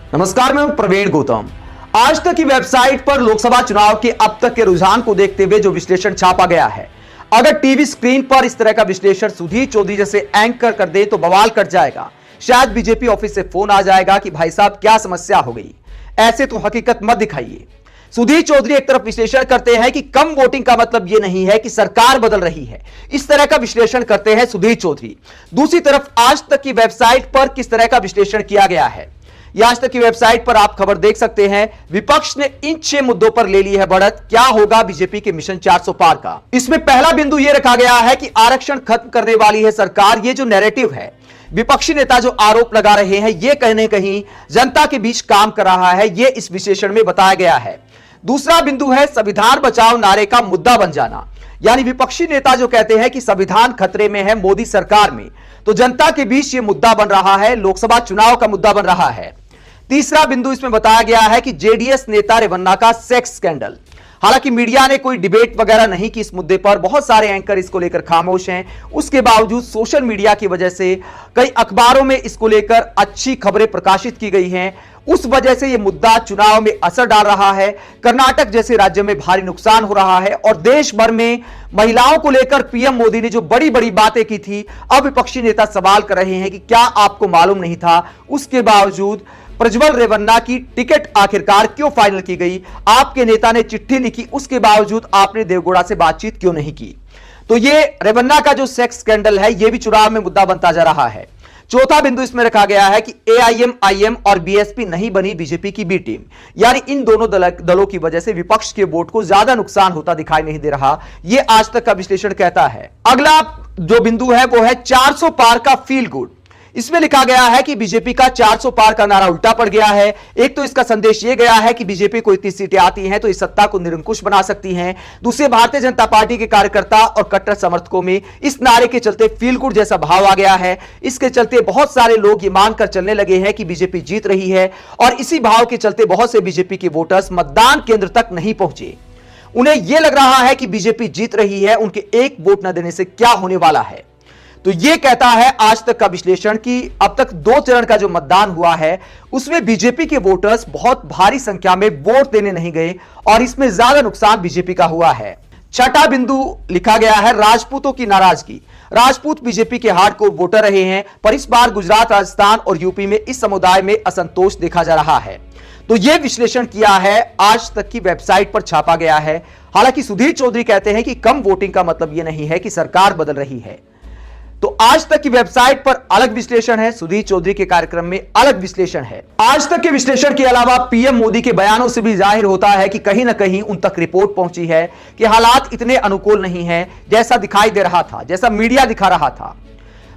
नमस्कार, मैं प्रवीण गौतम। आज तक की वेबसाइट पर लोकसभा चुनाव के अब तक के रुझान को देखते हुए जो विश्लेषण छापा गया है, अगर टीवी स्क्रीन पर इस तरह का विश्लेषण सुधीर चौधरी जैसे एंकर कर दे तो बवाल कट जाएगा। शायद बीजेपी ऑफिस से फोन आ जाएगा कि भाई साहब क्या समस्या हो गई, ऐसे तो हकीकत मत दिखाइए। सुधीर चौधरी एक तरफ विश्लेषण करते हैं कि कम वोटिंग का मतलब यह नहीं है कि सरकार बदल रही है, इस तरह का विश्लेषण करते हैं सुधीर चौधरी। दूसरी तरफ आज तक की वेबसाइट पर किस तरह का विश्लेषण किया गया है, आज तक की वेबसाइट पर आप खबर देख सकते हैं। विपक्ष ने इन 6 मुद्दों पर ले ली है बढ़त, क्या होगा बीजेपी के मिशन 400 पार का। इसमें पहला बिंदु यह रखा गया है कि आरक्षण खत्म करने वाली है सरकार। यह जो नैरेटिव है, विपक्षी नेता जो आरोप लगा रहे हैं, यह कहीं न कहीं जनता के बीच काम कर रहा है, यह इस विश्लेषण में बताया गया है। दूसरा बिंदु है संविधान बचाओ नारे का मुद्दा बन जाना, यानी विपक्षी नेता जो कहते हैं कि संविधान खतरे में है मोदी सरकार में, तो जनता के बीच यह मुद्दा बन रहा है, लोकसभा चुनाव का मुद्दा बन रहा है। तीसरा बिंदु इसमें बताया गया है कि जेडीएस नेता रेवन्ना का सेक्स स्कैंडल। हालांकि मीडिया ने कोई डिबेट वगैरह नहीं की इस मुद्दे पर, बहुत सारे एंकर इसको लेकर खामोश हैं। उसके बावजूद सोशल मीडिया की वजह से कई अखबारों में इसको लेकर अच्छी खबरें प्रकाशित की गई हैं। उस वजह से यह मुद्दा चुनाव में असर डाल रहा है। कर्नाटक जैसे राज्य में भारी नुकसान हो रहा है और देश भर में महिलाओं को लेकर पीएम मोदी ने जो बड़ी बड़ी बातें की थी, अब विपक्षी नेता सवाल कर रहे हैं कि क्या आपको मालूम नहीं था। उसके बावजूद प्रज्वल रेवन्ना की टिकट आखिरकार क्यों फाइनल की गई, आपके नेता ने चिट्ठी लिखी, उसके बावजूद आपने देवगौड़ा से बातचीत क्यों नहीं की। तो ये रेवन्ना का जो सेक्स स्कैंडल है, यह भी चुनाव में मुद्दा बनता जा रहा है। चौथा बिंदु इसमें रखा गया है कि एआईएम और बीएसपी नहीं बनी बीजेपी की बी टीम, यानी इन दोनों दलों की वजह से विपक्ष के वोट को ज्यादा नुकसान होता दिखाई नहीं दे रहा, यह आज तक का विश्लेषण कहता है। अगला जो बिंदु है वो है 400 पार का फील गुड। इसमें लिखा गया है कि बीजेपी का 400 पार का नारा उल्टा पड़ गया है। एक तो इसका संदेश यह गया है कि बीजेपी को इतनी सीटें आती हैं तो इस सत्ता को निरंकुश बना सकती हैं। दूसरे, भारतीय जनता पार्टी के कार्यकर्ता और कट्टर समर्थकों में इस नारे के चलते फील गुड जैसा भाव आ गया है। इसके चलते बहुत सारे लोग ये मानकर चलने लगे हैं कि बीजेपी जीत रही है और इसी भाव के चलते बहुत से बीजेपी के वोटर्स मतदान केंद्र तक नहीं पहुंचे। उन्हें यह लग रहा है कि बीजेपी जीत रही है, उनके एक वोट न देने से क्या होने वाला है। तो यह कहता है आज तक का विश्लेषण कि अब तक 2 चरण का जो मतदान हुआ है उसमें बीजेपी के वोटर्स बहुत भारी संख्या में वोट देने नहीं गए और इसमें ज्यादा नुकसान बीजेपी का हुआ है। छठा बिंदु लिखा गया है राजपूतों की नाराजगी। राजपूत बीजेपी के हार्डकोर वोटर रहे हैं, पर इस बार गुजरात, राजस्थान और यूपी में इस समुदाय में असंतोष देखा जा रहा है। तो यह विश्लेषण किया है, आज तक की वेबसाइट पर छापा गया है। हालांकि सुधीर चौधरी कहते हैं कि कम वोटिंग का मतलब यह नहीं है कि सरकार बदल रही है। तो आज तक की वेबसाइट पर अलग विश्लेषण है, सुधीर चौधरी के कार्यक्रम में अलग विश्लेषण है। आज तक के विश्लेषण के अलावा पीएम मोदी के बयानों से भी जाहिर होता है कि कहीं ना कहीं उन तक रिपोर्ट पहुंची है कि हालात इतने अनुकूल नहीं है जैसा दिखाई दे रहा था, जैसा मीडिया दिखा रहा था।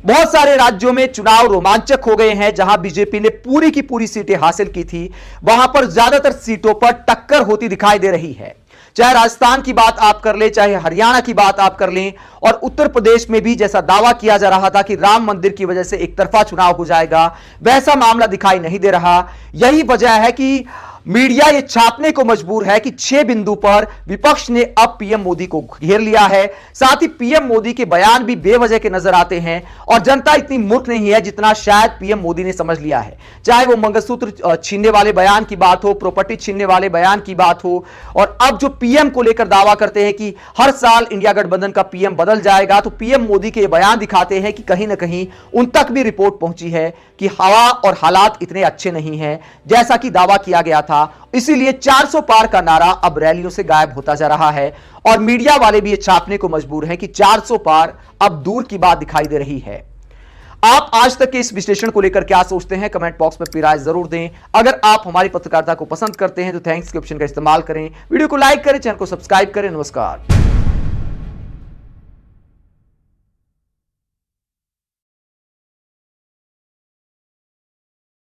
बहुत सारे राज्यों में चुनाव रोमांचक हो गए हैं। जहां बीजेपी ने पूरी की पूरी सीटें हासिल की थी, वहां पर ज्यादातर सीटों पर टक्कर होती दिखाई दे रही है। चाहे राजस्थान की बात आप कर लें, चाहे हरियाणा की बात आप कर लें, और उत्तर प्रदेश में भी जैसा दावा किया जा रहा था कि राम मंदिर की वजह से एक तरफा चुनाव हो जाएगा, वैसा मामला दिखाई नहीं दे रहा। यही वजह है कि मीडिया ये छापने को मजबूर है कि 6 बिंदु पर विपक्ष ने अब पीएम मोदी को घेर लिया है। साथ ही पीएम मोदी के बयान भी बेवजह के नजर आते हैं और जनता इतनी मूर्ख नहीं है जितना शायद पीएम मोदी ने समझ लिया है। चाहे वो मंगलसूत्र छीनने वाले बयान की बात हो, प्रॉपर्टी छीनने वाले बयान की बात हो, और अब जो पीएम को लेकर दावा करते हैं कि हर साल इंडिया गठबंधन का पीएम बदल जाएगा, तो पीएम मोदी के बयान दिखाते हैं कि कहीं ना कहीं उन तक भी रिपोर्ट पहुंची है कि हवा और हालात इतने अच्छे नहीं हैं जैसा कि दावा किया गया था। इसीलिए 400 पार का नारा अब रैलियों से गायब होता जा रहा है और मीडिया वाले भी ये छापने को मजबूर हैं कि 400 पार अब दूर की बात दिखाई दे रही है। आप आज तक के इस विश्लेषण को लेकर क्या सोचते हैं, कमेंट बॉक्स में अपनी राय जरूर दें। अगर आप हमारी पत्रकारिता को पसंद करते हैं तो थैंक्स के ऑप्शन का इस्तेमाल करें, वीडियो को लाइक करें, चैनल को सब्सक्राइब करें। नमस्कार।